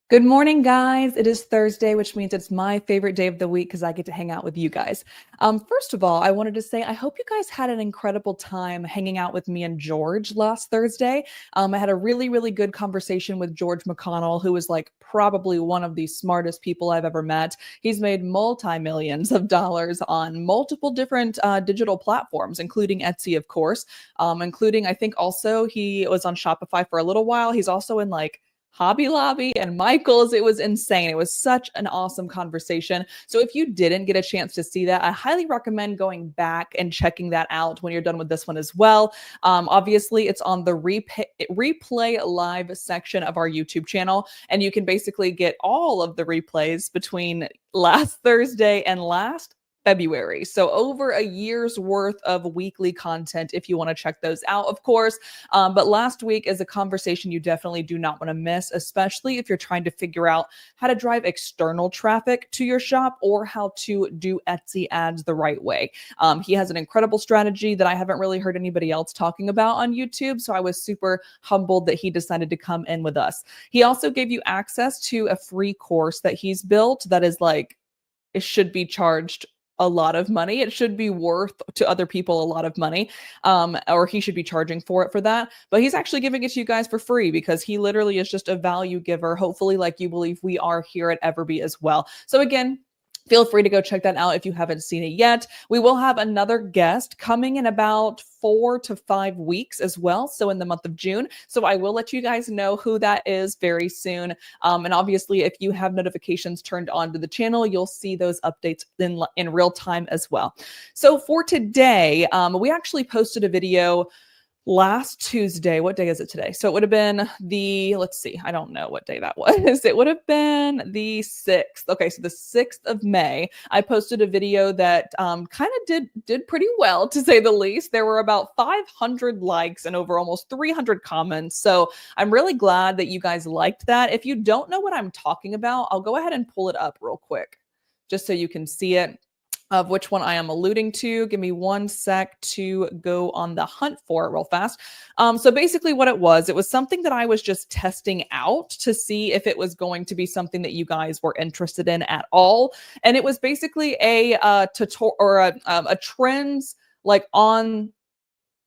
Good morning, guys. It is Thursday, which means it's my favorite day of the week because I get to hang out with you guys. First of all, I wanted to say I hope you guys had an incredible time hanging out with me and George last Thursday. I had a really, really good conversation with George McConnell, who is like probably one of the smartest people I've ever met. He's made multi-millions of dollars on multiple different digital platforms, including Etsy, of course, including I think also he was on Shopify for a little while. He's also in like Hobby Lobby and Michael's. It was insane. It was such an awesome conversation. So if you didn't get a chance to see that, I highly recommend going back and checking that out when you're done with this one as well. Obviously, it's on the replay live section of our YouTube channel, and you can basically get all of the replays between last Thursday and last February. So over a year's worth of weekly content if you want to check those out, of course. But last week is a conversation you definitely do not want to miss, especially if you're trying to figure out how to drive external traffic to your shop or how to do Etsy ads the right way. He has an incredible strategy that I haven't really heard anybody else talking about on YouTube. So I was super humbled that he decided to come in with us. He also gave you access to a free course that he's built that is like, it should be charged a lot of money. It should be worth to other people a lot of money, or he should be charging for it for that. But he's actually giving it to you guys for free because he literally is just a value giver, hopefully like you believe we are here at EverBee as well. So again, feel free to go check that out if you haven't seen it yet. We will have another guest coming in about 4 to 5 weeks as well. So in the month of June. So I will let you guys know who that is very soon. And obviously, if you have notifications turned on to the channel, you'll see those updates in real time as well. So for today, we actually posted a video last Tuesday. What day is it today? So it would have been let's see, I don't know what day that was. It would have been the 6th. Okay, so the 6th of May, I posted a video that kind of did pretty well, to say the least. There were about 500 likes and over almost 300 comments. So I'm really glad that you guys liked that. If you don't know what I'm talking about, I'll go ahead and pull it up real quick, just so you can see it, of which one I am alluding to. Give me one sec to go on the hunt for it real fast. So basically what it was something that I was just testing out to see if it was going to be something that you guys were interested in at all. And it was basically a tutorial or a trends, like on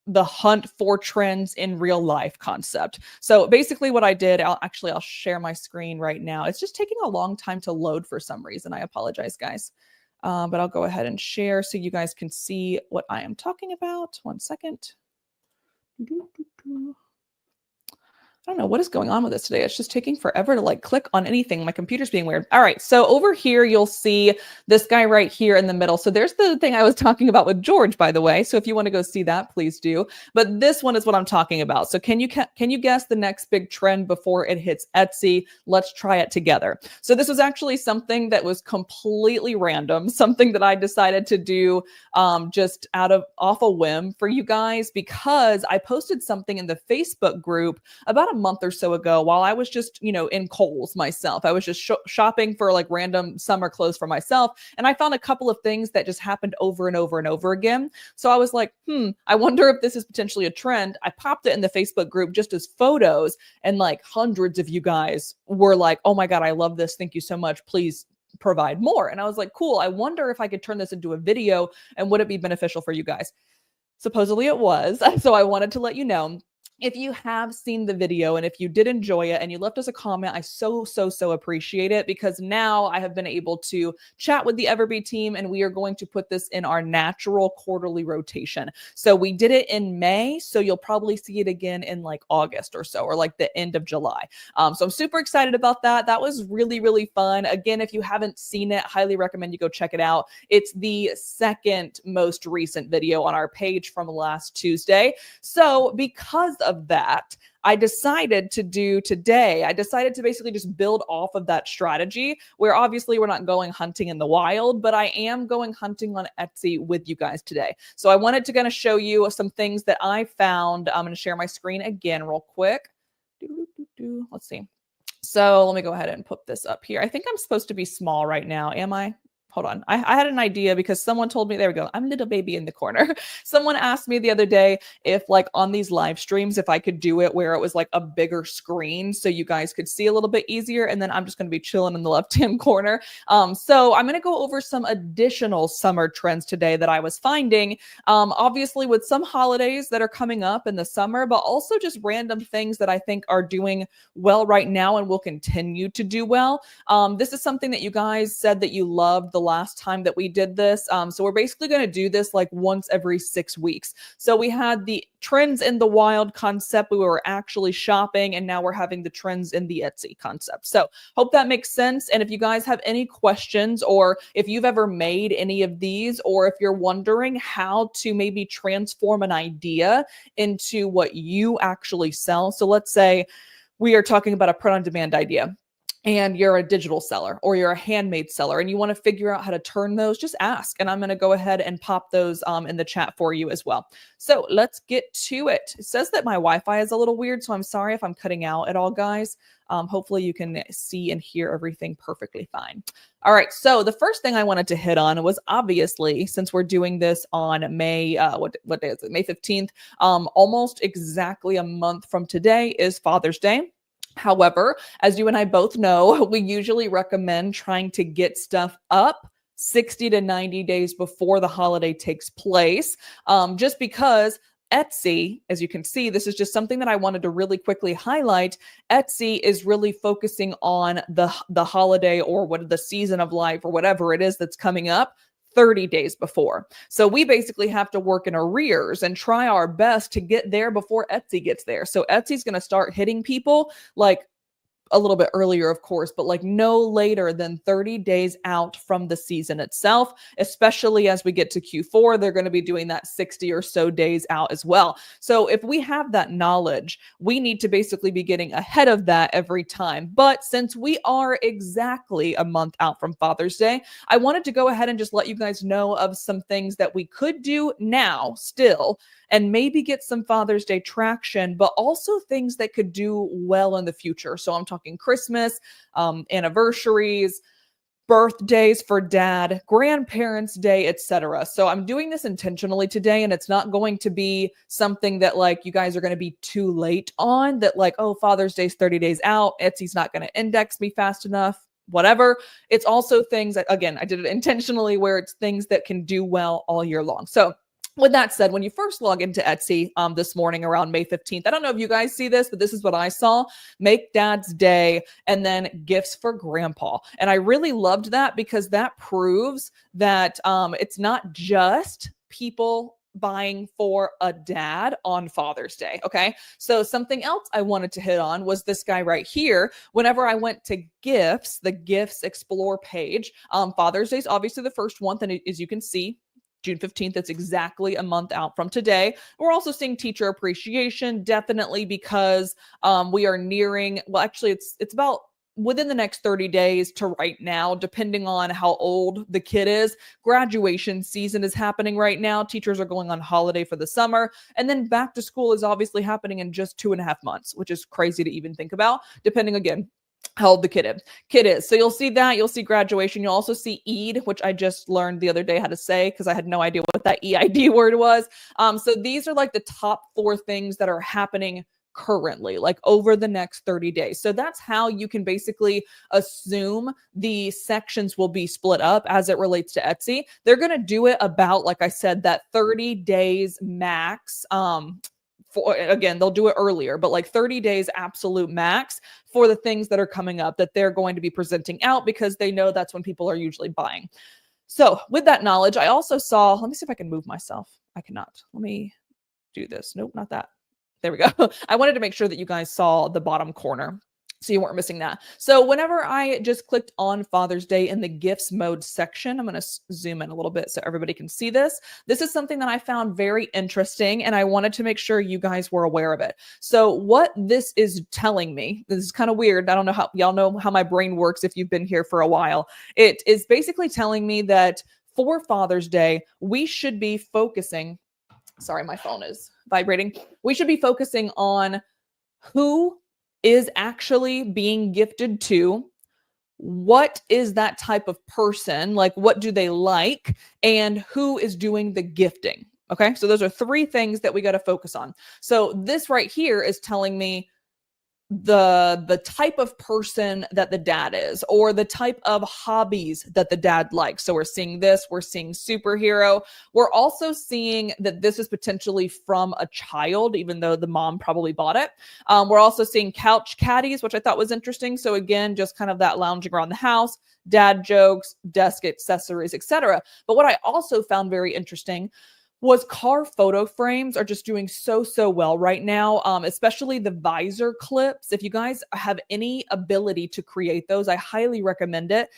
the hunt for trends in real life concept. So basically what I did, I'll share my screen right now. It's just taking a long time to load for some reason. I apologize, guys. But I'll go ahead and share so you guys can see what I am talking about. One second. I don't know what is going on with this today. It's just taking forever to like click on anything. My computer's being weird. All right. So over here, you'll see this guy right here in the middle. So there's the thing I was talking about with George, by the way. So if you want to go see that, please do. But this one is what I'm talking about. So can you guess the next big trend before it hits Etsy? Let's try it together. So this was actually something that was completely random, something that I decided to do just off a whim for you guys, because I posted something in the Facebook group about a month or so ago while I was just, in Kohl's myself. I was just shopping for like random summer clothes for myself. And I found a couple of things that just happened over and over and over again. So I was like, I wonder if this is potentially a trend. I popped it in the Facebook group just as photos, and like hundreds of you guys were like, oh my God, I love this. Thank you so much. Please provide more. And I was like, cool. I wonder if I could turn this into a video and would it be beneficial for you guys? Supposedly it was. So I wanted to let you know. If you have seen the video and if you did enjoy it and you left us a comment, I so appreciate it, because now I have been able to chat with the EverBee team and we are going to put this in our natural quarterly rotation. So we did it in May, so you'll probably see it again in like August or so, or like the end of July. So I'm super excited about that. That was really fun. Again, if you haven't seen it, highly recommend you go check it out. It's the second most recent video on our page from last Tuesday. So because of that, I decided to basically just build off of that strategy, where obviously we're not going hunting in the wild, but I am going hunting on Etsy with you guys today. So I wanted to kind of show you some things that I found. I'm going to share my screen again real quick. Let's see. So let me go ahead and put this up here. I think I'm supposed to be small right now. Am I? hold on. I had an idea because someone told me, there we go. I'm little baby in the corner. Someone asked me the other day if like on these live streams, if I could do it where it was like a bigger screen so you guys could see a little bit easier. And then I'm just going to be chilling in the left-hand corner. So I'm going to go over some additional summer trends today that I was finding. Obviously with some holidays that are coming up in the summer, but also just random things that I think are doing well right now and will continue to do well. This is something that you guys said that you loved the last time that we did this. So we're basically going to do this like once every 6 weeks. So we had the trends in the wild concept. We were actually shopping, and now we're having the trends in the Etsy concept. So hope that makes sense. And if you guys have any questions, or if you've ever made any of these, or if you're wondering how to maybe transform an idea into what you actually sell. So let's say we are talking about a print on demand idea, and you're a digital seller or you're a handmade seller and you want to figure out how to turn those, just ask. And I'm going to go ahead and pop those in the chat for you as well. So let's get to it. It says that my Wi-Fi is a little weird, so I'm sorry if I'm cutting out at all, guys. Hopefully you can see and hear everything perfectly fine. All right, so the first thing I wanted to hit on was, obviously, since we're doing this on May, what day is it? May 15th, almost exactly a month from today is Father's Day. However, as you and I both know, we usually recommend trying to get stuff up 60 to 90 days before the holiday takes place, just because Etsy, as you can see, this is just something that I wanted to really quickly highlight. Etsy is really focusing on the holiday, or what the season of life, or whatever it is that's coming up 30 days before. So we basically have to work in arrears and try our best to get there before Etsy gets there. So Etsy's going to start hitting people like a little bit earlier, of course, but like no later than 30 days out from the season itself, especially as we get to Q4, they're going to be doing that 60 or so days out as well. So if we have that knowledge, we need to basically be getting ahead of that every time. But since we are exactly a month out from Father's Day, I wanted to go ahead and just let you guys know of some things that we could do now still, and maybe get some Father's Day traction, but also things that could do well in the future. So I'm talking Christmas, anniversaries, birthdays for dad, grandparents' day, etc. So I'm doing this intentionally today, and it's not going to be something that like you guys are going to be too late on, that like, oh, Father's Day's 30 days out, Etsy's not going to index me fast enough, whatever. It's also things that, again, I did it intentionally, where it's things that can do well all year long. So with that said, when you first log into Etsy this morning around May 15th, I don't know if you guys see this, but this is what I saw: Make Dad's Day, and then gifts for Grandpa. And I really loved that, because that proves that it's not just people buying for a dad on Father's Day. Okay. So something else I wanted to hit on was this guy right here. Whenever I went to gifts, the gifts explore page, Father's Day is obviously the first one. And as you can see, June 15th, that's exactly a month out from today. We're also seeing teacher appreciation, definitely, because we are nearing, well, actually it's about within the next 30 days to right now, depending on how old the kid is. Graduation season is happening right now. Teachers are going on holiday for the summer. And then back to school is obviously happening in just 2.5 months, which is crazy to even think about, depending, again, how old the kid is. So you'll see that. You'll see graduation. You'll also see Eid, which I just learned the other day how to say, because I had no idea what that EID word was. So these are like the top 4 things that are happening currently, like over the next 30 days. So that's how you can basically assume the sections will be split up as it relates to Etsy. They're going to do it about, like I said, that 30 days max. Again, they'll do it earlier, but like 30 days absolute max for the things that are coming up that they're going to be presenting out, because they know that's when people are usually buying. So with that knowledge, I also saw, let me see if I can move myself. I cannot. Let me do this. Nope, not that. There we go. I wanted to make sure that you guys saw the bottom corner, so you weren't missing that. So whenever I just clicked on Father's Day in the gifts mode section, I'm going to zoom in a little bit so everybody can see this. This is something that I found very interesting, and I wanted to make sure you guys were aware of it. So what this is telling me, this is kind of weird. I don't know how y'all know how my brain works if you've been here for a while. It is basically telling me that for Father's Day, we should be focusing, sorry, my phone is vibrating. We should be focusing on who is actually being gifted to, what is that type of person? Like, what do they like? And who is doing the gifting? Okay, so those are three things that we got to focus on. So this right here is telling me the type of person that the dad is, or the type of hobbies that the dad likes. So we're seeing this, we're seeing superhero. We're also seeing that this is potentially from a child, even though the mom probably bought it. We're also seeing couch caddies, which I thought was interesting. So again, just kind of that lounging around the house, dad jokes, desk accessories, etc. But what I also found very interesting was car photo frames are just doing so well right now, especially the visor clips. If you guys have any ability to create those, I highly recommend it,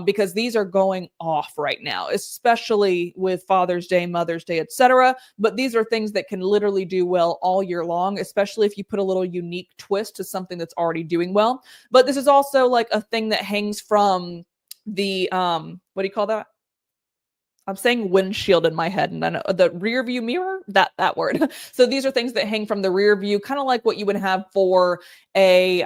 because these are going off right now, especially with Father's Day, Mother's Day, etc. But these are things that can literally do well all year long, especially if you put a little unique twist to something that's already doing well. But this is also like a thing that hangs from the what do you call that? I'm saying windshield in my head, and then the rear view mirror, that word. So these are things that hang from the rear view, kind of like what you would have for a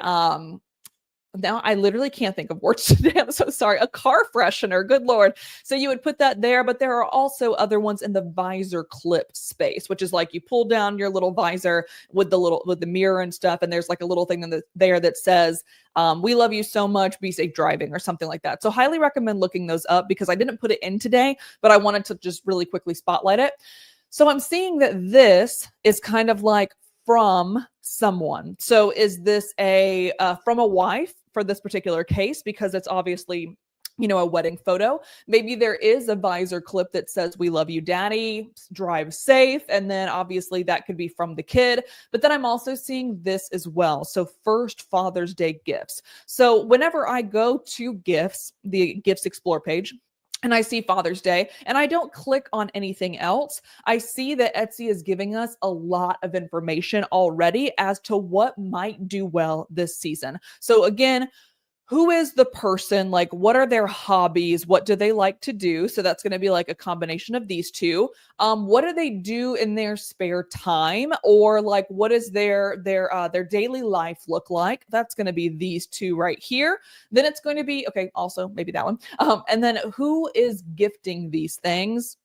now I literally can't think of words today. I'm so sorry. A car freshener. Good Lord. So you would put that there, but there are also other ones in the visor clip space, which is like you pull down your little visor with the mirror and stuff. And there's like a little thing there that says, we love you so much, be safe driving, or something like that. So highly recommend looking those up, because I didn't put it in today, but I wanted to just really quickly spotlight it. So I'm seeing that this is kind of like from someone. So is this a from a wife for this particular case, because it's obviously, a wedding photo? Maybe there is a visor clip that says, we love you, daddy, drive safe. And then obviously that could be from the kid. But then I'm also seeing this as well. So first Father's Day gifts. So whenever I go to gifts, the gifts explore page, and I see Father's Day, and I don't click on anything else, I see that Etsy is giving us a lot of information already as to what might do well this season. So again, who is the person? Like, what are their hobbies? What do they like to do? So that's going to be like a combination of these two. What do they do in their spare time? Or like, what is their daily life look like? That's going to be these two right here. Then it's going to be, okay, also maybe that one. And then who is gifting these things?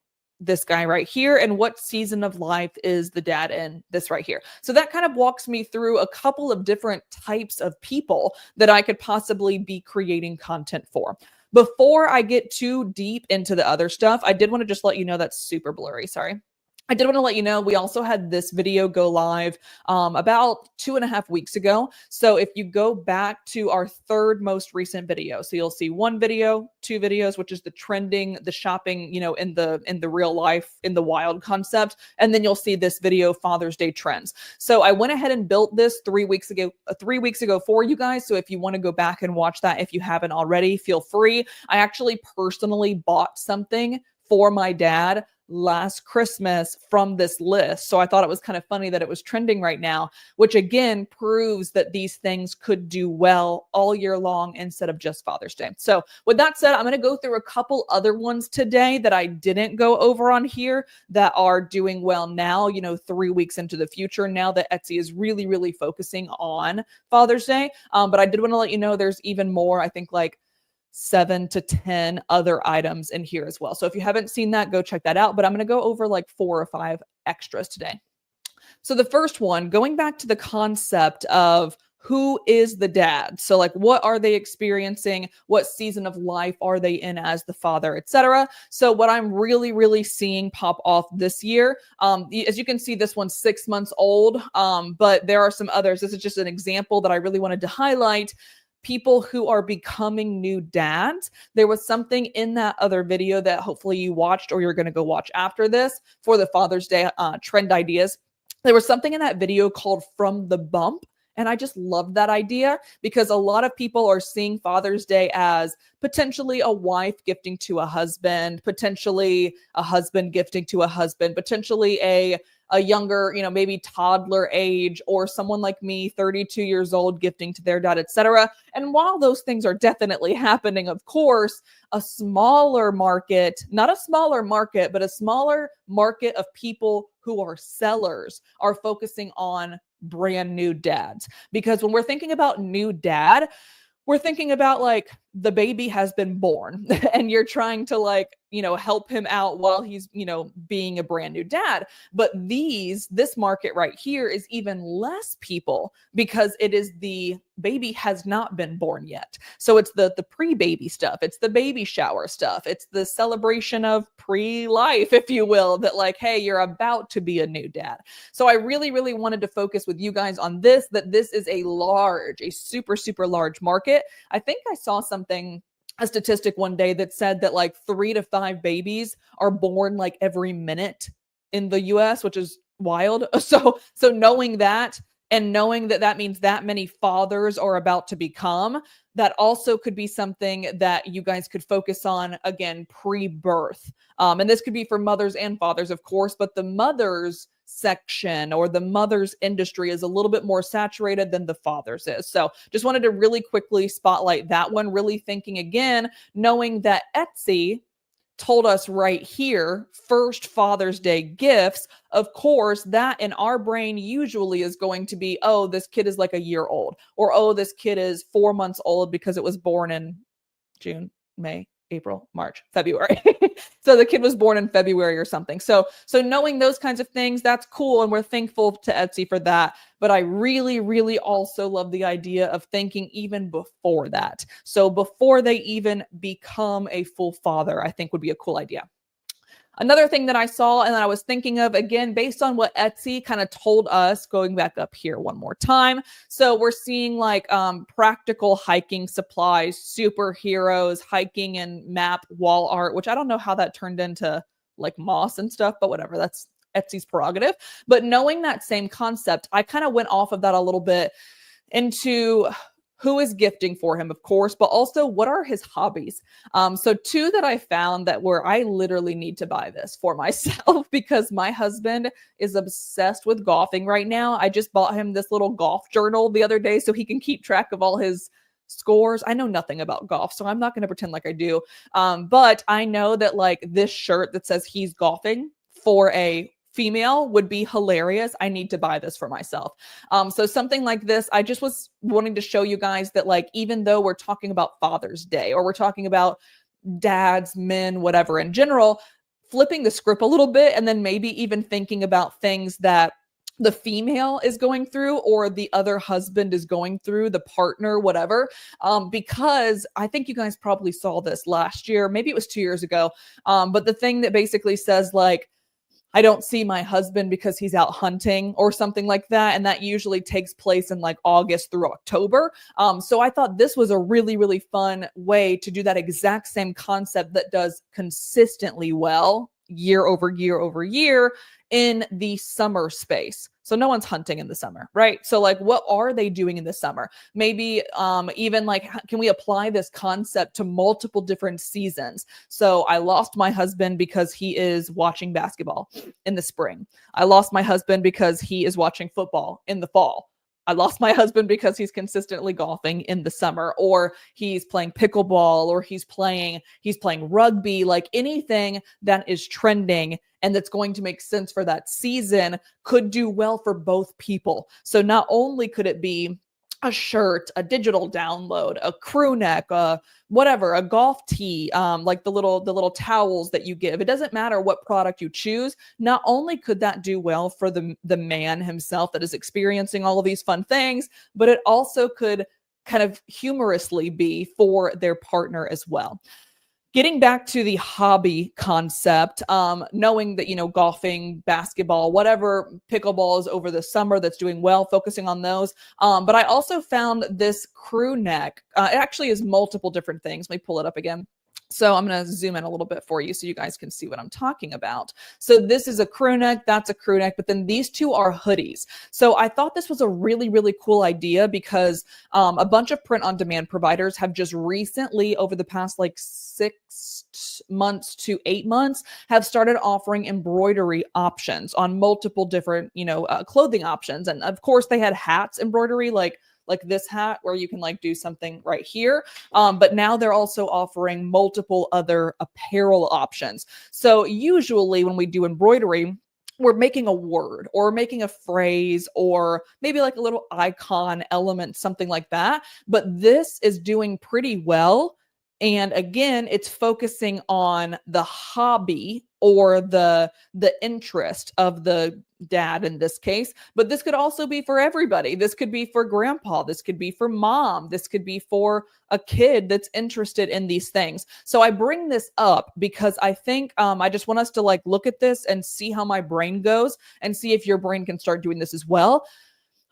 This guy right here. And what season of life is the dad in? This right here. So that kind of walks me through a couple of different types of people that I could possibly be creating content for. Before I get too deep into the other stuff, I did want to just let you know that's super blurry. Sorry. I did want to let you know we also had this video go live about 2.5 weeks ago. So if you go back to our third most recent video, so you'll see one video, two videos, which is the trending, the shopping, in the real life, in the wild concept, and then you'll see this video, Father's Day trends. So I went ahead and built this 3 weeks ago for you guys. So if you want to go back and watch that, if you haven't already, feel free. I actually personally bought something for my dad last Christmas from this list. So I thought it was kind of funny that it was trending right now, which again proves that these things could do well all year long instead of just Father's Day. So with that said, I'm going to go through a couple other ones today that I didn't go over on here that are doing well now, 3 weeks into the future, now that Etsy is really focusing on Father's Day. But I did want to let you know there's even more, I think like 7 to 10 other items in here as well. So if you haven't seen that, go check that out. But I'm going to go over like 4 or 5 extras today. So the first one, going back to the concept of who is the dad? So like, what are they experiencing? What season of life are they in as the father, etc.? So what I'm really seeing pop off this year, as you can see, this one's 6 months old, but there are some others. This is just an example that I really wanted to highlight. People who are becoming new dads. There was something in that other video that hopefully you watched or you're going to go watch after this for the Father's Day trend ideas. There was something in that video called From the Bump. And I just love that idea because a lot of people are seeing Father's Day as potentially a wife gifting to a husband, potentially a husband gifting to a husband, potentially a younger, maybe toddler age, or someone like me, 32 years old, gifting to their dad, etc. And while those things are definitely happening, of course, a smaller market, not a smaller market, but a smaller market of people who are sellers are focusing on brand new dads. Because when we're thinking about new dad, we're thinking about like the baby has been born and you're trying to like, help him out while he's, being a brand new dad. But this market right here is even less people because it is the baby has not been born yet. So it's the pre-baby stuff. It's the baby shower stuff. It's the celebration of pre-life, if you will, that like, hey, you're about to be a new dad. So I really, really wanted to focus with you guys on this, that this is a super, super large market. I think I saw a statistic one day that said that like 3 to 5 babies are born like every minute in the US, which is wild. So knowing that, and knowing that that means that many fathers are about to become, that also could be something that you guys could focus on, again, pre-birth. And this could be for mothers and fathers, of course, but the mothers section or the mother's industry is a little bit more saturated than the father's is. So just wanted to really quickly spotlight that one, really thinking again, knowing that Etsy told us right here, first Father's Day gifts. Of course, that in our brain usually is going to be, oh, this kid is like a year old, or oh, this kid is 4 months old because it was born in June, May, April, March, February. So the kid was born in February or something. So knowing those kinds of things, that's cool. And we're thankful to Etsy for that. But I really, really also love the idea of thinking even before that. So before they even become a full father, I think would be a cool idea. Another thing that I saw and that I was thinking of, again, based on what Etsy kind of told us, going back up here one more time. So we're seeing like practical hiking supplies, superheroes, hiking and map wall art, which I don't know how that turned into like moss and stuff, but whatever, that's Etsy's prerogative. But knowing that same concept, I kind of went off of that a little bit into who is gifting for him, of course, but also what are his hobbies? So 2 that I found that where I literally need to buy this for myself because my husband is obsessed with golfing right now. I just bought him this little golf journal the other day so he can keep track of all his scores. I know nothing about golf, so I'm not going to pretend like I do. But I know that like this shirt that says he's golfing for a female would be hilarious. I need to buy this for myself. So something like this, I just was wanting to show you guys that like, even though we're talking about Father's Day or we're talking about dads, men, whatever in general, flipping the script a little bit and then maybe even thinking about things that the female is going through or the other husband is going through, the partner, whatever. Because I think you guys probably saw this last year, maybe it was 2 years ago. But the thing that basically says like, I don't see my husband because he's out hunting or something like that. And that usually takes place in like August through October. So I thought this was a really, really fun way to do that exact same concept that does consistently well year over year over year in the summer space. So no one's hunting in the summer, right? So like, what are they doing in the summer? Maybe even like, can we apply this concept to multiple different seasons? So I lost my husband because he is watching basketball in the spring. I lost my husband because he is watching football in the fall. I lost my husband because he's consistently golfing in the summer, or he's playing pickleball, or he's playing rugby, like anything that is trending and that's going to make sense for that season could do well for both people. So not only could it be a shirt, a digital download, a crew neck, whatever, a golf tee, like the little towels that you give. It doesn't matter what product you choose. Not only could that do well for the man himself that is experiencing all of these fun things, but it also could kind of humorously be for their partner as well. Getting back to the hobby concept, knowing that, golfing, basketball, whatever, pickleball is over the summer that's doing well, focusing on those. But I also found this crew neck. It actually is multiple different things. Let me pull it up again. So I'm going to zoom in a little bit for you so you guys can see what I'm talking about. So this is a crew neck, that's a crew neck, but then these two are hoodies. So I thought this was a really, really cool idea because a bunch of print on demand providers have just recently, over the past like 6 months to 8 months, have started offering embroidery options on multiple different, clothing options. And of course they had hats embroidery, like this hat where you can like do something right here. But now they're also offering multiple other apparel options. So usually when we do embroidery, we're making a word or making a phrase or maybe like a little icon element, something like that. But this is doing pretty well And again, it's focusing on the hobby or the interest of the dad in this case, but this could also be for everybody. This could be for grandpa, this could be for mom, this could be for a kid that's interested in these things. So I bring this up because I think I just want us to like look at this and see how my brain goes and see if your brain can start doing this as well.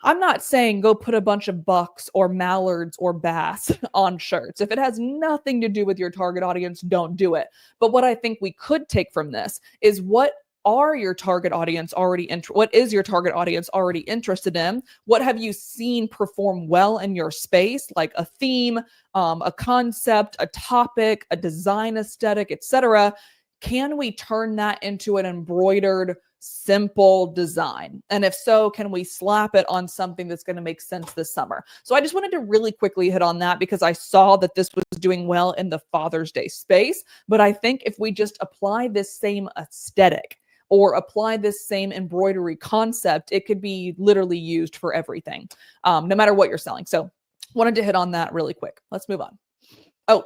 I'm not saying go put a bunch of bucks or mallards or bass on shirts. If it has nothing to do with your target audience, don't do it. But what I think we could take from this is what is your target audience already interested in? What have you seen perform well in your space, like a theme, a concept, a topic, a design aesthetic, etc.? Can we turn that into an embroidered simple design? And if so, can we slap it on something that's going to make sense this summer? So I just wanted to really quickly hit on that because I saw that this was doing well in the Father's Day space. But I think if we just apply this same aesthetic or apply this same embroidery concept, it could be literally used for everything, no matter what you're selling. So wanted to hit on that really quick. Let's move on. Oh,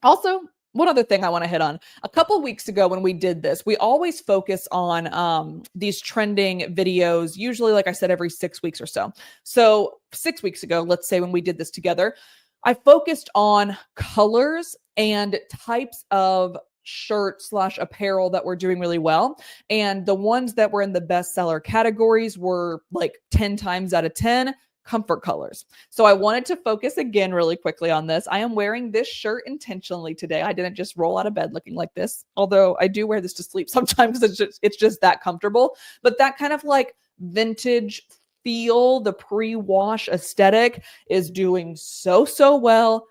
also, one other thing I want to hit on. A couple weeks ago when we did this, we always focus on these trending videos, usually, like I said, every 6 weeks or so. So 6 weeks ago, let's say when we did this together, I focused on colors and types of shirt/apparel that were doing really well. And the ones that were in the bestseller categories were like 10 times out of 10 comfort colors. So I wanted to focus again really quickly on this. I am wearing this shirt intentionally today. I didn't just roll out of bed looking like this, although I do wear this to sleep sometimes. It's just that comfortable. But that kind of like vintage feel, the pre-wash aesthetic is doing so well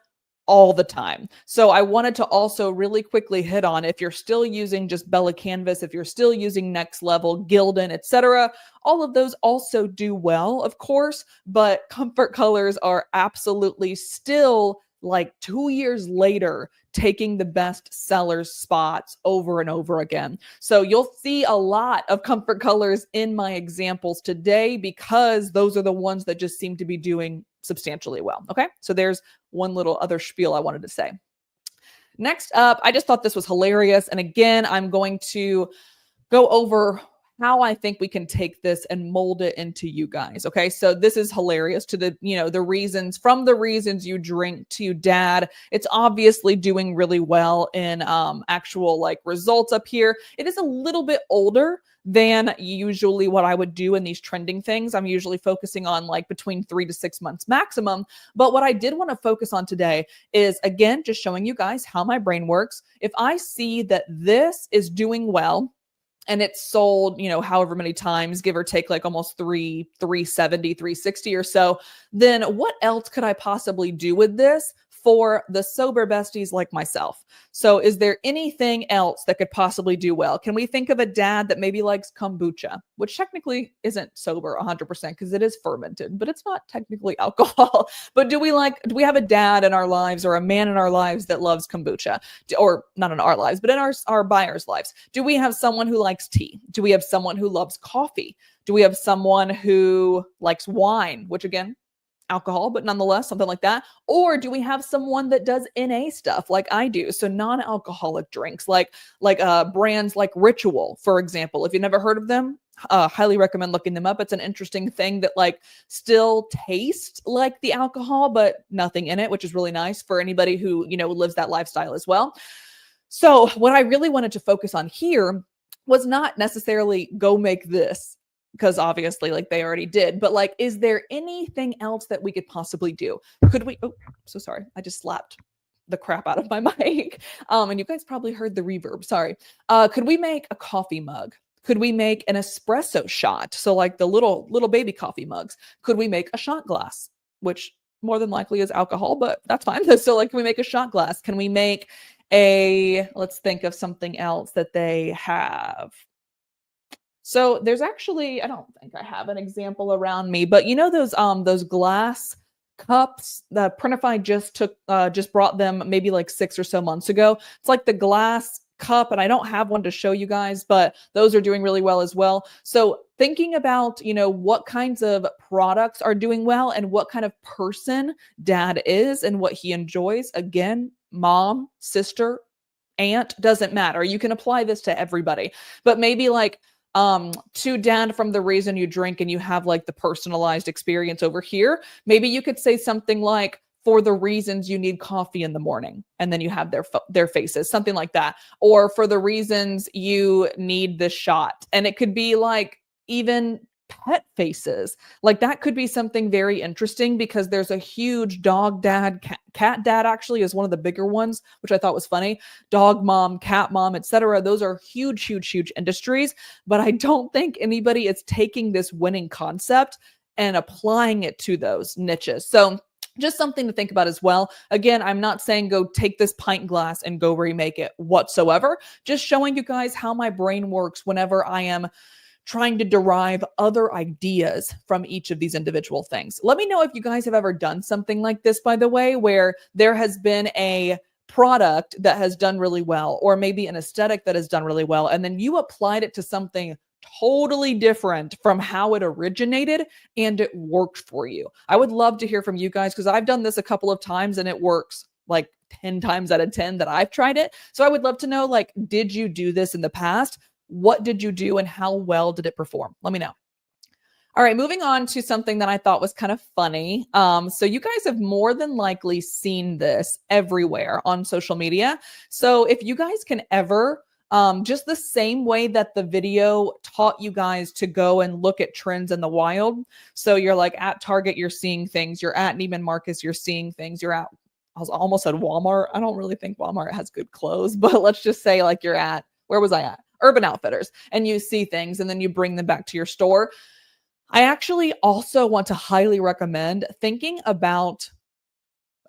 all the time. So I wanted to also really quickly hit on, if you're still using just Bella Canvas, if you're still using Next Level, Gildan, etc., all of those also do well, of course, but comfort colors are absolutely still like 2 years later taking the best sellers spots over and over again. So you'll see a lot of comfort colors in my examples today because those are the ones that just seem to be doing substantially well. Okay, so there's one little other spiel I wanted to say. Next up, I just thought this was hilarious. And again, I'm going to go over how I think we can take this and mold it into you guys. Okay, so this is hilarious to the, the reasons, from the reasons you drink to dad. It's obviously doing really well in actual like results up here. It is a little bit older than usually what I would do in these trending things. I'm usually focusing on like between 3 to 6 months maximum. But what I did want to focus on today is, again, just showing you guys how my brain works. If I see that this is doing well, and it's sold, however many times, give or take, like almost 370, 360 or so, then what else could I possibly do with this for the sober besties like myself? So is there anything else that could possibly do well? Can we think of a dad that maybe likes kombucha, which technically isn't sober 100% because it is fermented, but it's not technically alcohol. But do we have a dad in our lives or a man in our lives that loves kombucha? Or not in our lives, but in our buyers' lives? Do we have someone who likes tea? Do we have someone who loves coffee? Do we have someone who likes wine, which again, alcohol, but nonetheless, something like that? Or do we have someone that does NA stuff like I do? So non-alcoholic drinks, like brands like Ritual, for example. If you've never heard of them, highly recommend looking them up. It's an interesting thing that like still tastes like the alcohol, but nothing in it, which is really nice for anybody who, lives that lifestyle as well. So what I really wanted to focus on here was not necessarily go make this, because obviously like they already did, but like, is there anything else that we could possibly do? Could we, oh, so sorry. I just slapped the crap out of my mic. And you guys probably heard the reverb, sorry. Could we make a coffee mug? Could we make an espresso shot? So like the little baby coffee mugs. Could we make a shot glass, which more than likely is alcohol, but that's fine. So like, can we make a shot glass? Can we make let's think of something else that they have. So there's actually, I don't think I have an example around me, but those glass cups that Printify just brought them maybe like 6 or so months ago. It's like the glass cup, and I don't have one to show you guys, but those are doing really well as well. So thinking about, what kinds of products are doing well and what kind of person dad is and what he enjoys. Again, mom, sister, aunt, doesn't matter. You can apply this to everybody. But maybe like to dad, from the reason you drink, and you have like the personalized experience over here, maybe you could say something like, for the reasons you need coffee in the morning, and then you have their faces, something like that. Or for the reasons you need this shot, and it could be like even pet faces. Like that could be something very interesting, because there's a huge dog dad, cat dad actually is one of the bigger ones, which I thought was funny. Dog mom, cat mom, etc. Those are huge, huge, huge industries. But I don't think anybody is taking this winning concept and applying it to those niches. So just something to think about as well. Again, I'm not saying go take this pint glass and go remake it whatsoever. Just showing you guys how my brain works whenever I am trying to derive other ideas from each of these individual things. Let me know if you guys have ever done something like this, by the way, where there has been a product that has done really well, or maybe an aesthetic that has done really well, and then you applied it to something totally different from how it originated and it worked for you. I would love to hear from you guys, because I've done this a couple of times and it works like 10 times out of 10 that I've tried it. So I would love to know, like, did you do this in the past? What did you do and how well did it perform? Let me know. All right, moving on to something that I thought was kind of funny. So you guys have more than likely seen this everywhere on social media. So if you guys can ever, just the same way that the video taught you guys to go and look at trends in the wild. So you're like at Target, you're seeing things. You're at Neiman Marcus, you're seeing things. You're at, I was almost at Walmart. I don't really think Walmart has good clothes, but let's just say like you're at, where was I at? Urban Outfitters, and you see things and then you bring them back to your store. I actually also want to highly recommend thinking about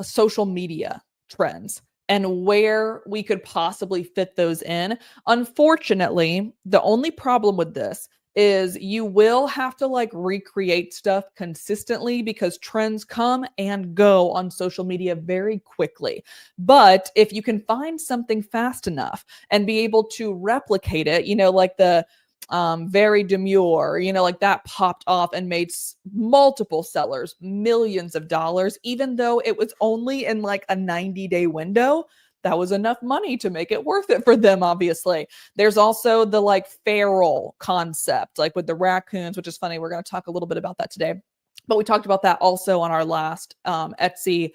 social media trends and where we could possibly fit those in. Unfortunately, the only problem with this is you will have to like recreate stuff consistently, because trends come and go on social media very quickly. But if you can find something fast enough and be able to replicate it, like the very demure, like that popped off and made multiple sellers millions of dollars, even though it was only in like a 90-day window. That was enough money to make it worth it for them, obviously. There's also the like feral concept, like with the raccoons, which is funny. We're going to talk a little bit about that today. But we talked about that also on our last Etsy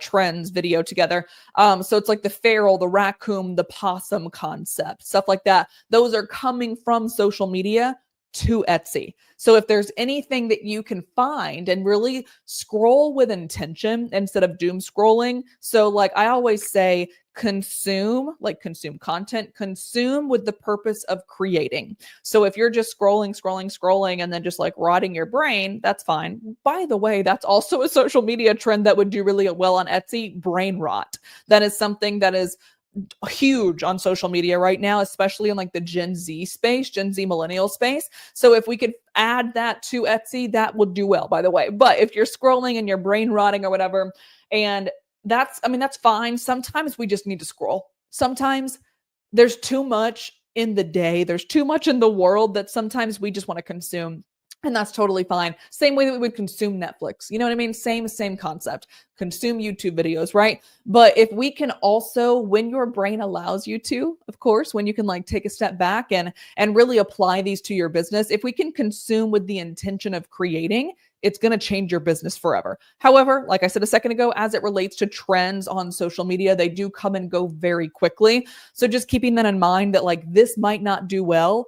trends video together. So it's like the feral, the raccoon, the possum concept, stuff like that. Those are coming from social media to Etsy. So if there's anything that you can find and really scroll with intention instead of doom scrolling. So like I always say, consume content, consume with the purpose of creating. So if you're just scrolling and then just like rotting your brain, that's fine. By the way, that's also a social media trend that would do really well on Etsy, brain rot. That is something that is huge on social media right now, especially in like the Gen Z millennial space. So if we could add that to Etsy, that would do well, by the way. But if you're scrolling and you're brain rotting or whatever, and that's fine. Sometimes we just need to scroll. Sometimes there's too much in the day. There's too much in the world that sometimes we just want to consume. And that's totally fine. Same way that we would consume Netflix. You know what I mean? Same concept. Consume YouTube videos, right? But if we can also, when your brain allows you to, of course, when you can like take a step back and really apply these to your business, if we can consume with the intention of creating, it's going to change your business forever. However, like I said a second ago, as it relates to trends on social media, they do come and go very quickly. So just keeping that in mind, that like this might not do well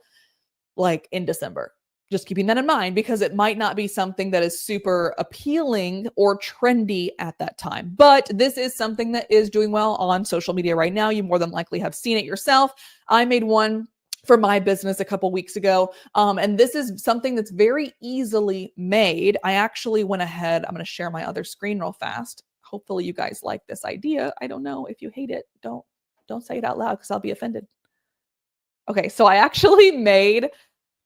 like in December. Just keeping that in mind, because it might not be something that is super appealing or trendy at that time. But this is something that is doing well on social media right now. You more than likely have seen it yourself. I made one for my business a couple weeks ago. And this is something that's very easily made. I actually went ahead. I'm going to share my other screen real fast. Hopefully you guys like this idea. I don't know. If you hate it, don't say it out loud, because I'll be offended. Okay, so I actually made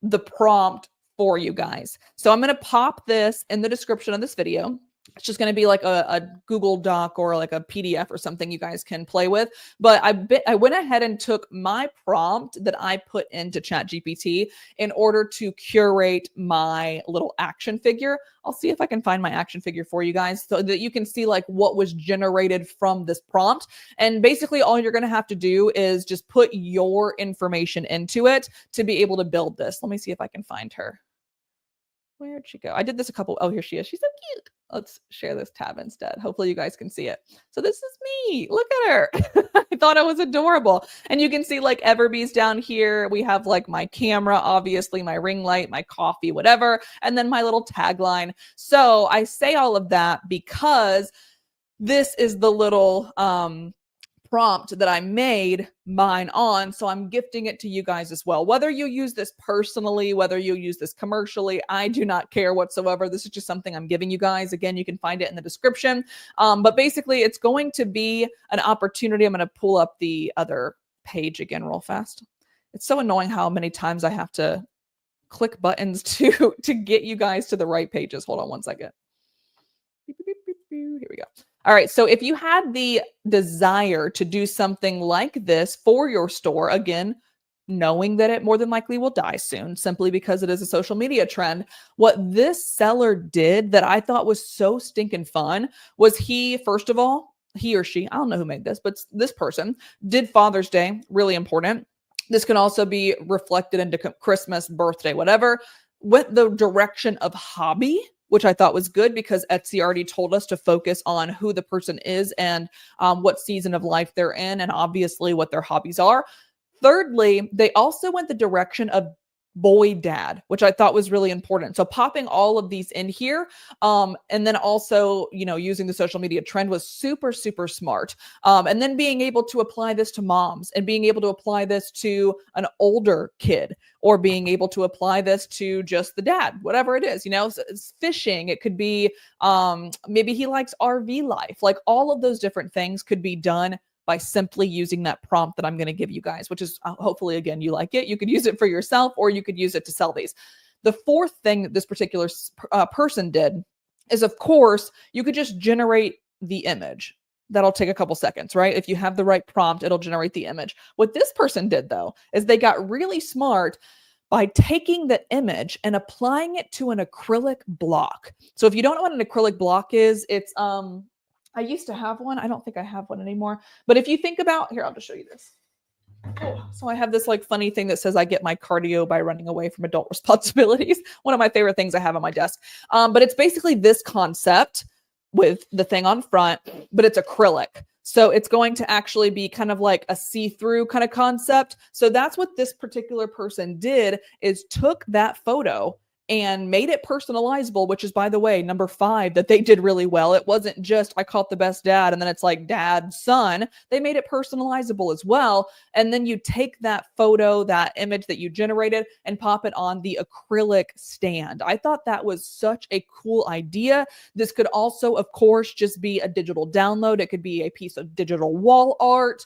the prompt for you guys. So I'm going to pop this in the description of this video. It's just going to be like a Google Doc or like a PDF or something you guys can play with. But I went ahead and took my prompt that I put into ChatGPT in order to curate my little action figure. I'll see if I can find my action figure for you guys so that you can see like what was generated from this prompt. And basically all you're going to have to do is just put your information into it to be able to build this. Let me see if I can find her. Where'd she go? I did this a couple. Oh, here she is. She's so cute. Let's share this tab instead. Hopefully you guys can see it. So this is me. Look at her. I thought it was adorable. And you can see like EverBee's down here. We have like my camera, obviously my ring light, my coffee, whatever. And then my little tagline. So I say all of that because this is the little prompt that I made mine on. So I'm gifting it to you guys as well. Whether you use this personally, whether you use this commercially, I do not care whatsoever. This is just something I'm giving you guys. Again, you can find it in the description. But basically, it's going to be an opportunity. I'm going to pull up the other page again real fast. It's so annoying how many times I have to click buttons to get you guys to the right pages. Hold on one second. Here we go. All right. So if you had the desire to do something like this for your store, again, knowing that it more than likely will die soon simply because it is a social media trend, what this seller did that I thought was so stinking fun was first of all, he or she, I don't know who made this, but this person did Father's Day, really important. This can also be reflected into Christmas, birthday, whatever, went the direction of hobby, which I thought was good because Etsy already told us to focus on who the person is and what season of life they're in and obviously what their hobbies are. Thirdly, they also went the direction of boy dad, which I thought was really important. So popping all of these in here and then also, using the social media trend was super, super smart. And then being able to apply this to moms and being able to apply this to an older kid or being able to apply this to just the dad, whatever it is, it's fishing. It could be maybe he likes RV life. Like all of those different things could be done by simply using that prompt that I'm going to give you guys, which is hopefully, again, you like it. You could use it for yourself or you could use it to sell these. The fourth thing that this particular person did is, of course, you could just generate the image. That'll take a couple seconds, right? If you have the right prompt, it'll generate the image. What this person did, though, is they got really smart by taking the image and applying it to an acrylic block. So if you don't know what an acrylic block is, it's I used to have one. I don't think I have one anymore. But if you think about, here, I'll just show you this. Oh, so I have this like funny thing that says I get my cardio by running away from adult responsibilities. One of my favorite things I have on my desk. But it's basically this concept with the thing on front, but it's acrylic. So it's going to actually be kind of like a see-through kind of concept. So that's what this particular person did, is took that photo and made it personalizable, which is, by the way, number 5 that they did really well. It wasn't just, I caught the best dad, and then it's like dad, son. They made it personalizable as well. And then you take that photo, that image that you generated, and pop it on the acrylic stand. I thought that was such a cool idea. This could also, of course, just be a digital download. It could be a piece of digital wall art.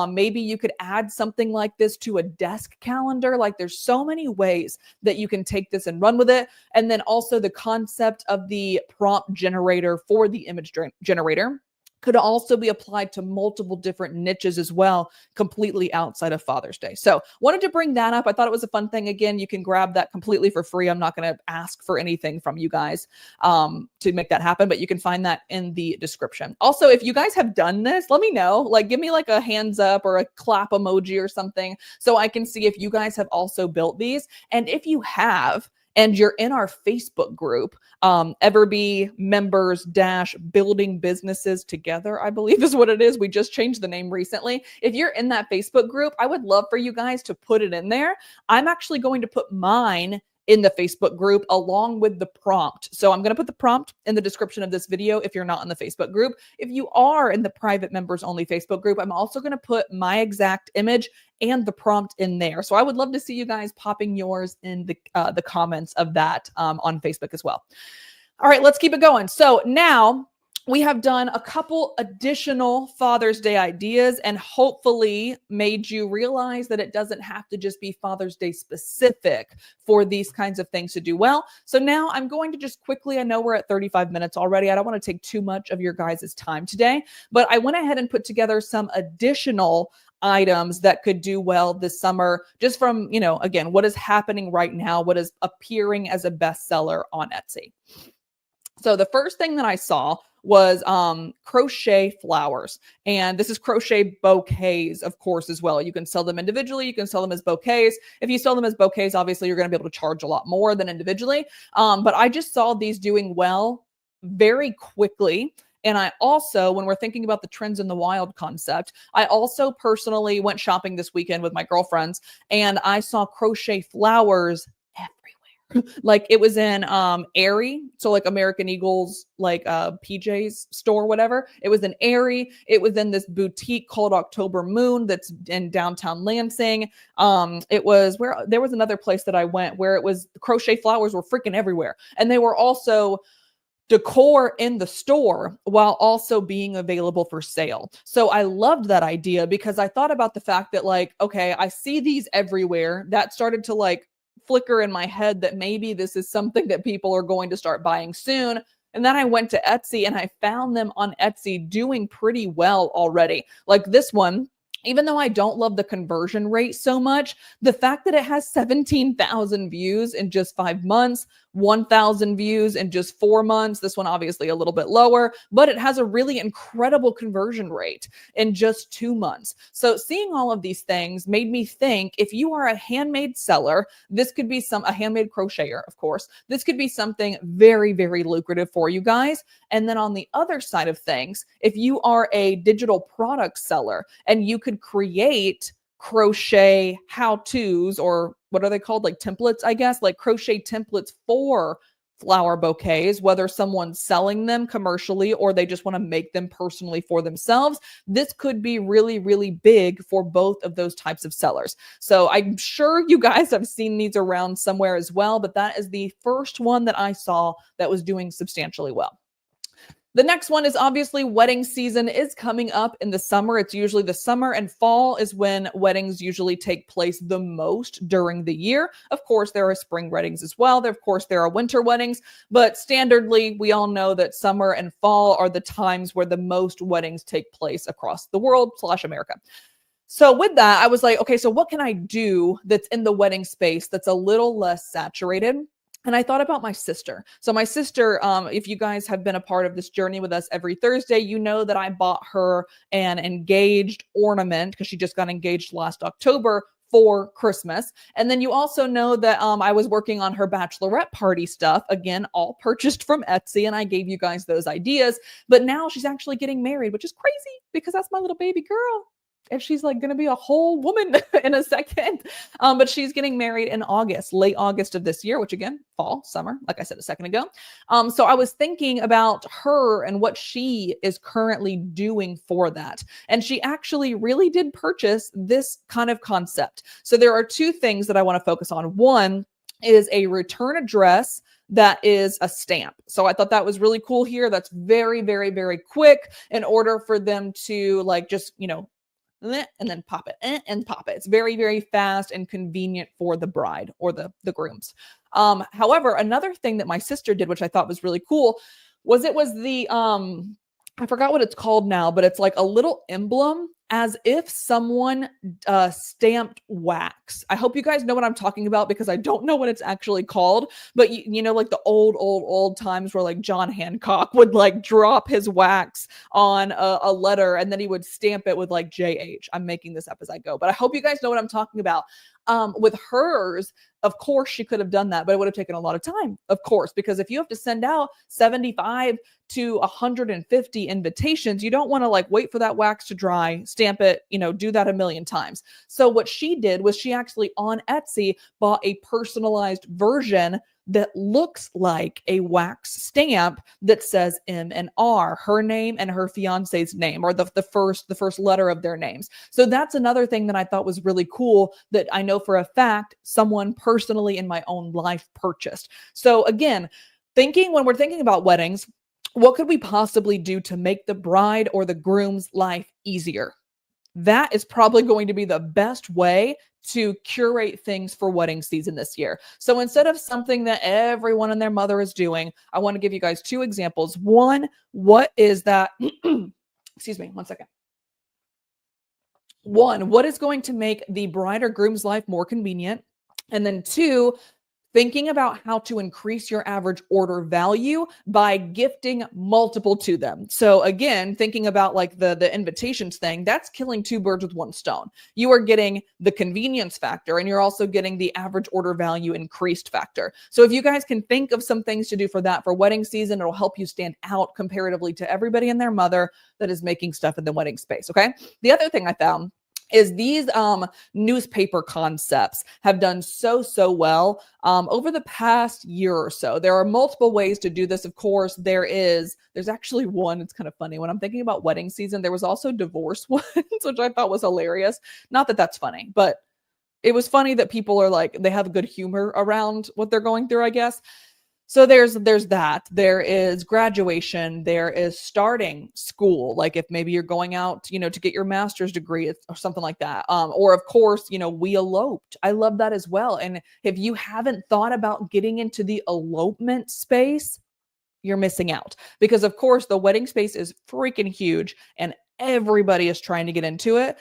Maybe you could add something like this to a desk calendar. Like there's so many ways that you can take this and run with it. And then also the concept of the prompt generator for the image generator could also be applied to multiple different niches as well, completely outside of Father's Day. So wanted to bring that up. I thought it was a fun thing. Again, you can grab that completely for free. I'm not going to ask for anything from you guys to make that happen, but you can find that in the description. Also, if you guys have done this, let me know. Like, give me like a hands up or a clap emoji or something so I can see if you guys have also built these. And if you have, and you're in our Facebook group, EverBee members - building businesses together, I believe is what it is. We just changed the name recently. If you're in that Facebook group, I would love for you guys to put it in there. I'm actually going to put mine in the Facebook group along with the prompt. So I'm going to put the prompt in the description of this video if you're not in the Facebook group. If you are in the private members only Facebook group, I'm also going to put my exact image and the prompt in there. So I would love to see you guys popping yours in the comments of that on Facebook as well. All right, let's keep it going. So now we have done a couple additional Father's Day ideas and hopefully made you realize that it doesn't have to just be Father's Day specific for these kinds of things to do well. So now I'm going to just quickly, I know we're at 35 minutes already. I don't want to take too much of your guys' time today, but I went ahead and put together some additional items that could do well this summer, just from, again, what is happening right now, what is appearing as a bestseller on Etsy. So the first thing that I saw was crochet flowers. And this is crochet bouquets, of course, as well. You can sell them individually. You can sell them as bouquets. If you sell them as bouquets, obviously you're going to be able to charge a lot more than individually. But I just saw these doing well very quickly. And I also, when we're thinking about the trends in the wild concept, I also personally went shopping this weekend with my girlfriends and I saw crochet flowers everywhere. Like it was in Aerie, so like American Eagle's like PJ's store, whatever. It was in Aerie. It was in this boutique called October Moon that's in downtown Lansing. It was where there was another place that I went where it was crochet flowers were freaking everywhere, and they were also decor in the store while also being available for sale. So I loved that idea because I thought about the fact that like, okay, I see these everywhere. That started to like flicker in my head that maybe this is something that people are going to start buying soon. And then I went to Etsy and I found them on Etsy doing pretty well already. Like this one, even though I don't love the conversion rate so much, the fact that it has 17,000 views in just 5 months, 1,000 views in just 4 months, this one obviously a little bit lower, but it has a really incredible conversion rate in just 2 months. So seeing all of these things made me think if you are a handmade seller, this could be a handmade crocheter, of course, this could be something very, very lucrative for you guys. And then on the other side of things, if you are a digital product seller and you could create crochet how-tos, or what are they called? Like templates, I guess, like crochet templates for flower bouquets, whether someone's selling them commercially or they just want to make them personally for themselves. This could be really, really big for both of those types of sellers. So I'm sure you guys have seen these around somewhere as well, but that is the first one that I saw that was doing substantially well. The next one is obviously wedding season is coming up in the summer. It's usually the summer and fall is when weddings usually take place the most during the year. Of course, there are spring weddings as well. Of course, there are winter weddings, but standardly, we all know that summer and fall are the times where the most weddings take place across the world / America. So with that, I was like, okay, so what can I do that's in the wedding space that's a little less saturated? And I thought about my sister. So my sister, if you guys have been a part of this journey with us every Thursday, you know that I bought her an engaged ornament because she just got engaged last October for Christmas. And then you also know that I was working on her bachelorette party stuff, again, all purchased from Etsy, and I gave you guys those ideas. But now she's actually getting married, which is crazy because that's my little baby girl. And she's like going to be a whole woman in a second. But she's getting married in August, late August of this year, which again, fall, summer, like I said a second ago. So I was thinking about her and what she is currently doing for that. And she actually really did purchase this kind of concept. So there are two things that I want to focus on. One is a return address that is a stamp. So I thought that was really cool here. That's very, very, very quick in order for them to like just, and then pop it and pop it. It's very, very fast and convenient for the bride or the grooms. However, another thing that my sister did, which I thought was really cool, was it was the I forgot what it's called now, but it's like a little emblem as if someone stamped wax. I hope you guys know what I'm talking about because I don't know what it's actually called, but you know, like the old times where like John Hancock would like drop his wax on a letter and then he would stamp it with like JH. I'm making this up as I go, but I hope you guys know what I'm talking about. With hers, of course, she could have done that, but it would have taken a lot of time, of course, because if you have to send out 75 to 150 invitations, you don't want to like wait for that wax to dry, stamp it, do that a million times. So what she did was she actually on Etsy bought a personalized version that looks like a wax stamp that says M and R, her name and her fiance's name, or the first letter of their names. So that's another thing that I thought was really cool that I know for a fact someone personally in my own life purchased. So again, when we're thinking about weddings, what could we possibly do to make the bride or the groom's life easier? That is probably going to be the best way to curate things for wedding season this year. So instead of something that everyone and their mother is doing, I want to give you guys two examples. One, what is that? Excuse me, one second. One, what is going to make the bride or groom's life more convenient? And then two, thinking about how to increase your average order value by gifting multiple to them. So again, thinking about like the invitations thing, that's killing two birds with one stone. You are getting the convenience factor and you're also getting the average order value increased factor. So if you guys can think of some things to do for that for wedding season, it'll help you stand out comparatively to everybody and their mother that is making stuff in the wedding space. Okay. The other thing I found is these newspaper concepts have done so well over the past year or so. There are multiple ways to do this. Of course, there's actually one, it's kind of funny. When I'm thinking about wedding season, there was also divorce ones, which I thought was hilarious. Not that that's funny, but it was funny that people are like, they have good humor around what they're going through, I guess. So there's that. There is graduation. There is starting school. Like if maybe you're going out, to get your master's degree or something like that. Or of course, we eloped. I love that as well. And if you haven't thought about getting into the elopement space, you're missing out because of course the wedding space is freaking huge and everybody is trying to get into it.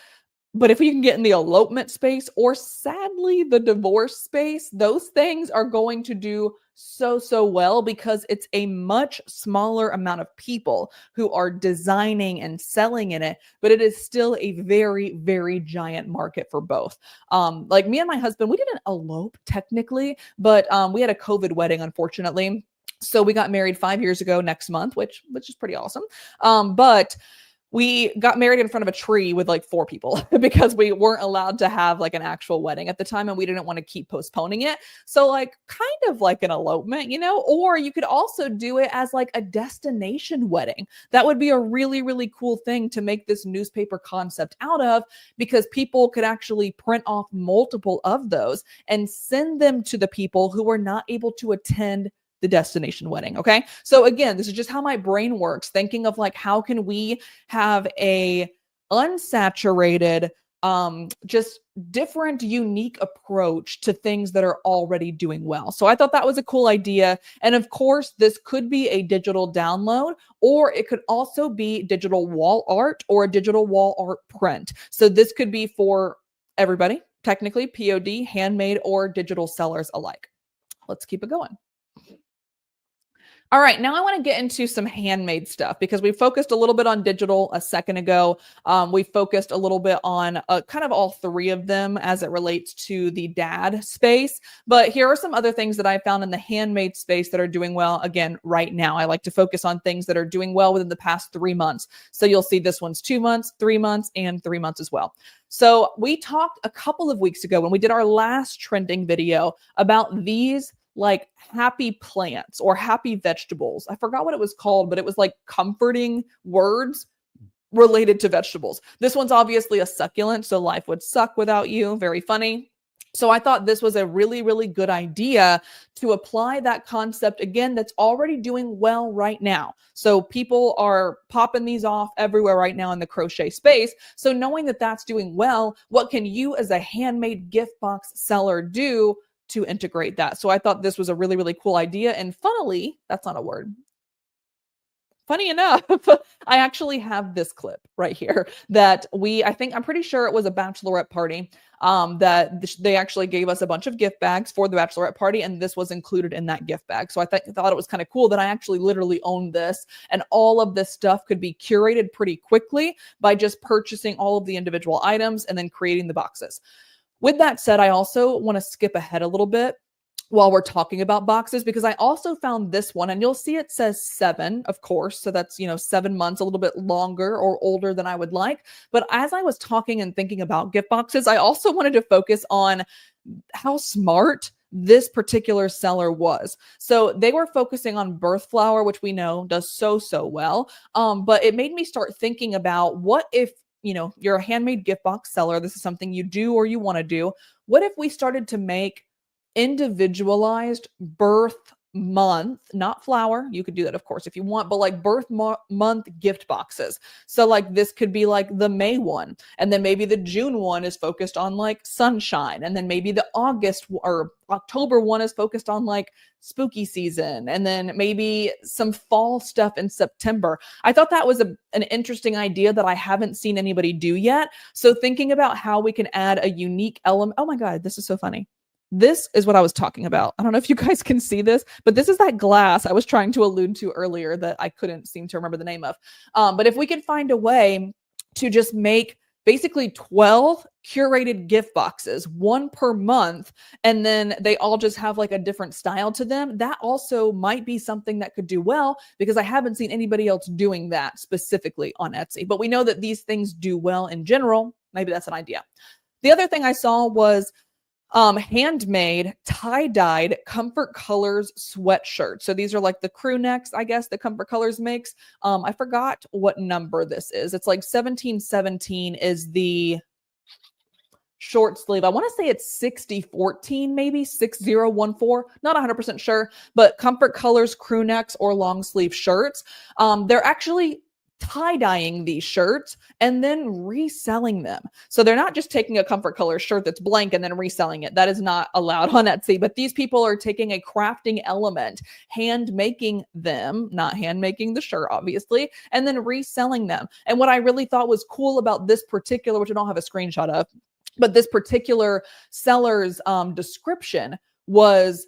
But if you can get in the elopement space or sadly the divorce space, those things are going to do so well because it's a much smaller amount of people who are designing and selling in it, but it is still a very giant market for both. Like me and my husband, we didn't elope technically, but we had a COVID wedding, unfortunately. So we got married 5 years ago next month, which is pretty awesome. But we got married in front of a tree with like 4 people because we weren't allowed to have like an actual wedding at the time and we didn't want to keep postponing it. So like kind of like an elopement, or you could also do it as like a destination wedding. That would be a really cool thing to make this newspaper concept out of because people could actually print off multiple of those and send them to the people who are not able to attend the destination wedding. Okay. So again, this is just how my brain works, thinking of like, how can we have a unsaturated, just different, unique approach to things that are already doing well. So I thought that was a cool idea. And of course, this could be a digital download, or it could also be digital wall art or a digital wall art print. So this could be for everybody, technically POD, handmade, or digital sellers alike. Let's keep it going. All right, now I want to get into some handmade stuff because we focused a little bit on digital a second ago. We focused a little bit on kind of all 3 of them as it relates to the dad space. But here are some other things that I found in the handmade space that are doing well. Again, right now, I like to focus on things that are doing well within the past 3 months. So you'll see this one's 2 months, 3 months, and 3 months as well. So we talked a couple of weeks ago when we did our last trending video about these like happy plants or happy vegetables. I forgot what it was called, but it was like comforting words related to vegetables. This one's obviously a succulent, so life would suck without you. Very funny. So I thought this was a really good idea to apply that concept again that's already doing well right now. So people are popping these off everywhere right now in the crochet space. So knowing that that's doing well, what can you as a handmade gift box seller do to integrate that? So I thought this was a really cool idea. And funnily, that's not a word. Funny enough, I actually have this clip right here that I'm pretty sure it was a bachelorette party that they actually gave us a bunch of gift bags for the bachelorette party. And this was included in that gift bag. So I thought it was kind of cool that I actually literally owned this and all of this stuff could be curated pretty quickly by just purchasing all of the individual items and then creating the boxes. With that said, I also want to skip ahead a little bit while we're talking about boxes, because I also found this one and you'll see it says 7, of course. So that's, 7 months, a little bit longer or older than I would like. But as I was talking and thinking about gift boxes, I also wanted to focus on how smart this particular seller was. So they were focusing on birth flower, which we know does so well. But it made me start thinking about what if, you're a handmade gift box seller, this is something you do or you want to do. What if we started to make individualized birth month, not flower. You could do that, of course, if you want, but like month gift boxes. So like this could be like the May one, and then maybe the June one is focused on like sunshine, and then maybe the August or October one is focused on like spooky season, and then maybe some fall stuff in September. I thought that was an interesting idea that I haven't seen anybody do yet. So thinking about how we can add a unique element. Oh my God, this is so funny. This is what I was talking about. I don't know if you guys can see this, but this is that glass I was trying to allude to earlier that I couldn't seem to remember the name of. But if we can find a way to just make basically 12 curated gift boxes, one per month, and then they all just have like a different style to them, that also might be something that could do well, because I haven't seen anybody else doing that specifically on Etsy. But we know that these things do well in general. Maybe that's an idea. The other thing I saw was handmade tie-dyed Comfort Colors sweatshirt. So these are like the crew necks, I guess, that Comfort Colors makes. I forgot what number this is. It's like 1717 is the short sleeve. I want to say it's 6014, maybe 6014. Not 100% sure, but Comfort Colors crew necks or long sleeve shirts. They're actually tie-dyeing these shirts and then reselling them. So they're not just taking a Comfort Colors shirt that's blank and then reselling it. That is not allowed on Etsy. But these people are taking a crafting element, hand making them, not hand making the shirt, obviously, and then reselling them. And what I really thought was cool about this particular, which I don't have a screenshot of, but this particular seller's description was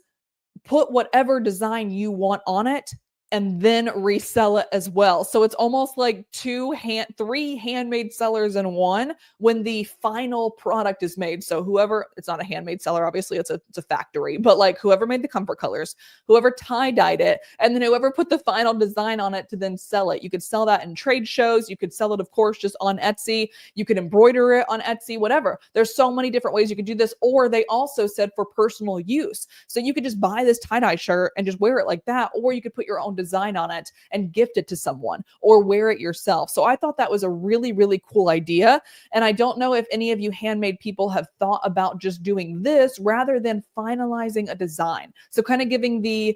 put whatever design you want on it and then resell it as well. So it's almost like three handmade sellers in one when the final product is made. So whoever, it's not a handmade seller, obviously it's a factory, but like whoever made the Comfort Colors, whoever tie-dyed it, and then whoever put the final design on it to then sell it. You could sell that in trade shows. You could sell it, of course, just on Etsy. You could embroider it on Etsy, whatever. There's so many different ways you could do this. Or they also said for personal use. So you could just buy this tie-dye shirt and just wear it like that, or you could put your own design on it and gift it to someone or wear it yourself. So I thought that was a really, really cool idea. And I don't know if any of you handmade people have thought about just doing this rather than finalizing a design. So kind of giving the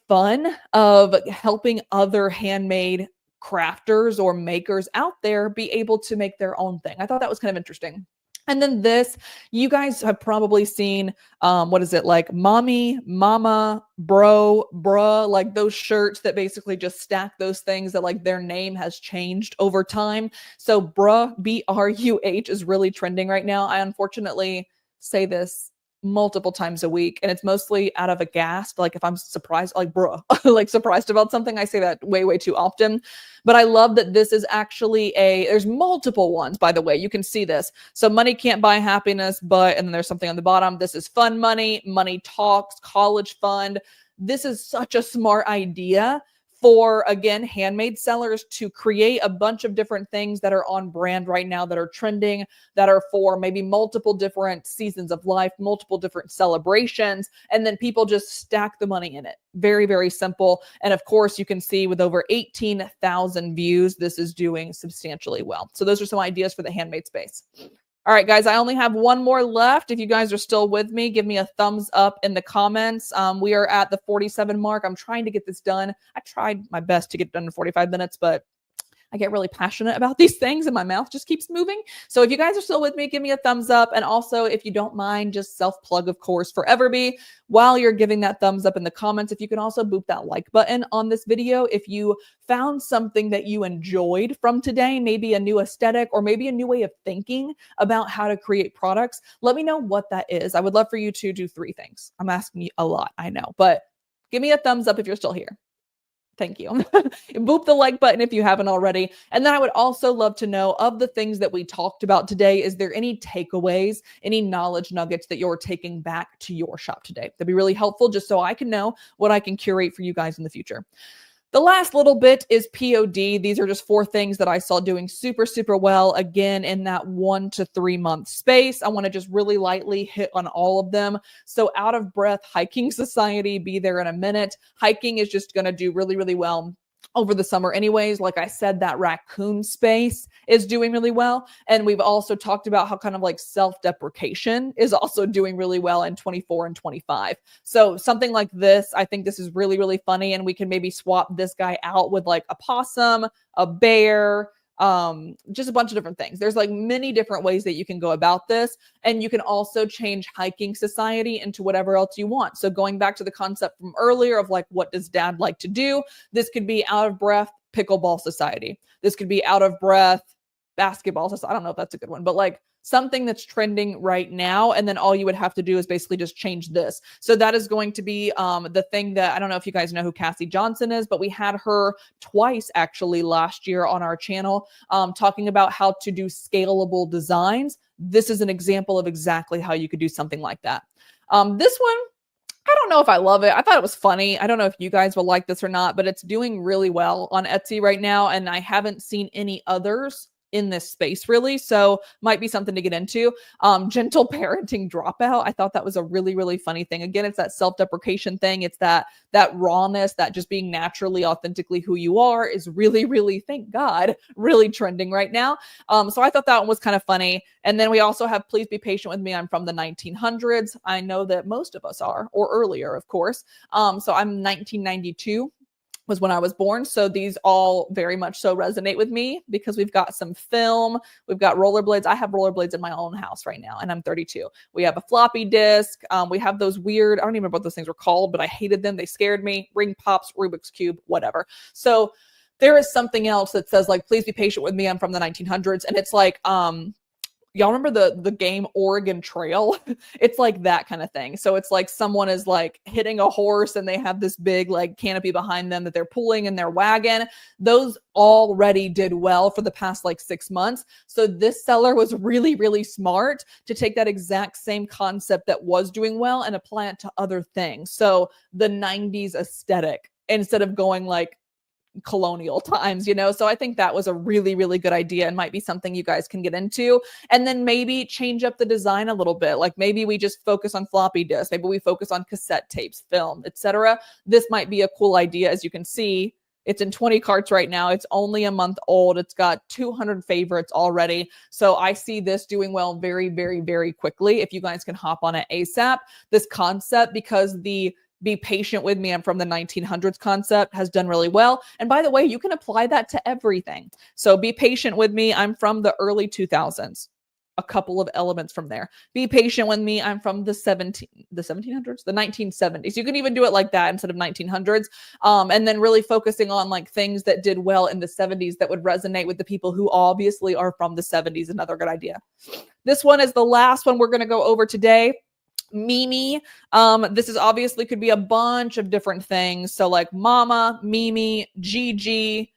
fun of helping other handmade crafters or makers out there be able to make their own thing. I thought that was kind of interesting. And then this, you guys have probably seen, what is it, like mommy, mama, bro, bruh, like those shirts that basically just stack those things that like their name has changed over time. So bruh, B-R-U-H is really trending right now. I unfortunately say this multiple times a week, and it's mostly out of a gasp. Like if I'm surprised, like bruh, like surprised about something, I say that way, way too often. But I love that this is actually there's multiple ones, by the way. You can see this. So money can't buy happiness, but, and then there's something on the bottom. This is fun money, money talks, college fund. This is such a smart idea for, again, handmade sellers to create a bunch of different things that are on brand right now, that are trending, that are for maybe multiple different seasons of life, multiple different celebrations, and then people just stack the money in it. Very, very simple. And of course, you can see with over 18,000 views, this is doing substantially well. So those are some ideas for the handmade space. All right, guys, I only have one more left. If you guys are still with me, give me a thumbs up in the comments. We are at the 47 mark. I'm trying to get this done. I tried my best to get it done in 45 minutes, but I get really passionate about these things and my mouth just keeps moving. So if you guys are still with me, give me a thumbs up. And also, if you don't mind, just self-plug, of course, for EverBee. While you're giving that thumbs up in the comments, if you can also boop that like button on this video. If you found something that you enjoyed from today, maybe a new aesthetic or maybe a new way of thinking about how to create products, let me know what that is. I would love for you to do 3 things. I'm asking you a lot, I know, but give me a thumbs up if you're still here. Thank you. Boop the like button if you haven't already. And then I would also love to know, of the things that we talked about today, is there any takeaways, any knowledge nuggets that you're taking back to your shop today? That'd be really helpful, just so I can know what I can curate for you guys in the future. The last little bit is POD. These are just 4 things that I saw doing super, super well, again, in that 1 to 3 month space. I want to just really lightly hit on all of them. So Out of Breath Hiking Society, be there in a minute. Hiking is just going to do really, really well over the summer anyways. Like I said, that raccoon space is doing really well. And we've also talked about how kind of like self-deprecation is also doing really well in 24 and 25. So something like this, I think this is really, really funny. And we can maybe swap this guy out with like a possum, a bear, just a bunch of different things. There's like many different ways that you can go about this. And you can also change hiking society into whatever else you want. So going back to the concept from earlier of like, what does dad like to do? This could be out of breath pickleball society. This could be out of breath basketball society. I don't know if that's a good one, but like something that's trending right now. And then all you would have to do is basically just change this. So that is going to be the thing that, I don't know if you guys know who Cassie Johnson is, but we had her twice actually last year on our channel talking about how to do scalable designs. This is an example of exactly how you could do something like that. This one, I don't know if I love it. I thought it was funny. I don't know if you guys will like this or not, but it's doing really well on Etsy right now. And I haven't seen any others in this space really. So might be something to get into. Gentle parenting dropout. I thought that was a really, really funny thing. Again, it's that self-deprecation thing. It's that rawness, that just being naturally, authentically who you are is really, really, thank God, really trending right now. So I thought that one was kind of funny. And then we also have Please Be Patient With Me. I'm from the 1900s. I know that most of us are, or earlier, of course. So I'm 1992. Was when I was born. So these all very much so resonate with me because we've got some film, we've got rollerblades. I have rollerblades in my own house right now and I'm 32. We have a floppy disk. We have those weird, I don't even remember what those things were called, but I hated them. They scared me. Ring pops, Rubik's Cube, whatever. So there is something else that says like, please be patient with me. I'm from the 1900s. And it's like, y'all remember the game Oregon Trail? It's like that kind of thing. So it's like someone is like hitting a horse and they have this big like canopy behind them that they're pulling in their wagon. Those already did well for the past like 6 months. So this seller was really, really smart to take that exact same concept that was doing well and apply it to other things. So the 90s aesthetic, instead of going like colonial times, you know? So I think that was a really, really good idea and might be something you guys can get into. And then maybe change up the design a little bit. Like maybe we just focus on floppy disks. Maybe we focus on cassette tapes, film, etc. This might be a cool idea. As you can see, it's in 20 carts right now. It's only a month old. It's got 200 favorites already. So I see this doing well very, very, very quickly. If you guys can hop on it ASAP, this concept, because the be patient with me, I'm from the 1900s concept has done really well. And by the way, you can apply that to everything. So be patient with me. I'm from the early 2000s. A couple of elements from there. Be patient with me. I'm from the 1700s, the 1970s. You can even do it like that instead of 1900s. And then really focusing on like things that did well in the 70s that would resonate with the people who obviously are from the 70s. Another good idea. This one is the last one we're going to go over today. Mimi. This is obviously could be a bunch of different things. So like Mama, Mimi, Gigi,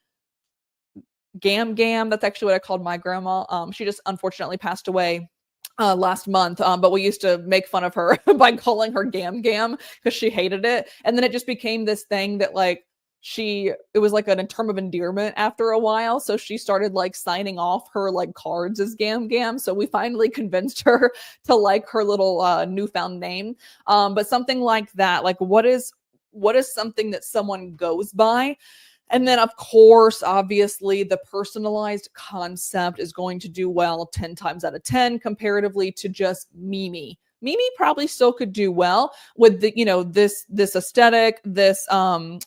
Gam Gam. That's actually what I called my grandma. She just unfortunately passed away last month. But we used to make fun of her by calling her Gam Gam because she hated it. And then it just became this thing that like it was like a term of endearment after a while. So she started like signing off her like cards as Gam Gam. So we finally convinced her to like her little newfound name. But something like that, like what is something that someone goes by? And then, of course, obviously, the personalized concept is going to do well 10 times out of 10 comparatively to just Mimi. Mimi probably still could do well with the, you know, this aesthetic, this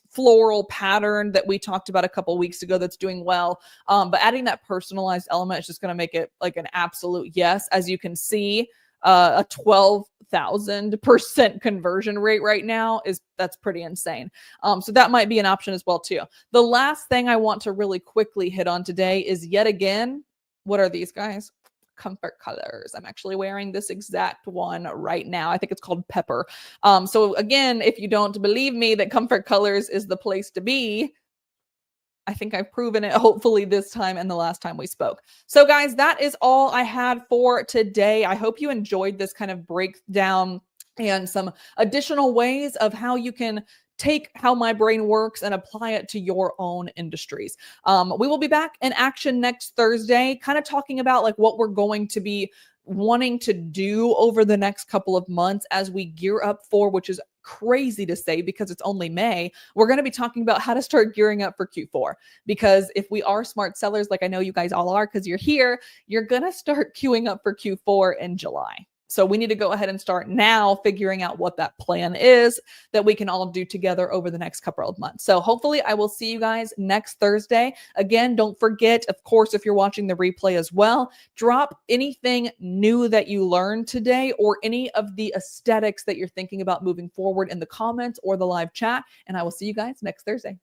floral pattern that we talked about a couple weeks ago that's doing well. But adding that personalized element is just going to make it like an absolute yes. As you can see, a 12,000% conversion rate right now that's pretty insane. So that might be an option as well too. The last thing I want to really quickly hit on today is yet again, what are these guys? Comfort colors. I'm actually wearing this exact one right now. I think it's called Pepper. So again, if you don't believe me that comfort colors is the place to be, I think I've proven it hopefully this time and the last time we spoke. So guys, that is all I had for today. I hope you enjoyed this kind of breakdown and some additional ways of how you can take how my brain works and apply it to your own industries. We will be back in action next Thursday, kind of talking about like what we're going to be wanting to do over the next couple of months as we gear up for, which is crazy to say because it's only May, we're going to be talking about how to start gearing up for Q4. Because if we are smart sellers, like I know you guys all are because you're here, you're going to start queuing up for Q4 in July. So we need to go ahead and start now figuring out what that plan is that we can all do together over the next couple of months. So hopefully I will see you guys next Thursday. Again, don't forget, of course, if you're watching the replay as well, drop anything new that you learned today or any of the aesthetics that you're thinking about moving forward in the comments or the live chat. And I will see you guys next Thursday.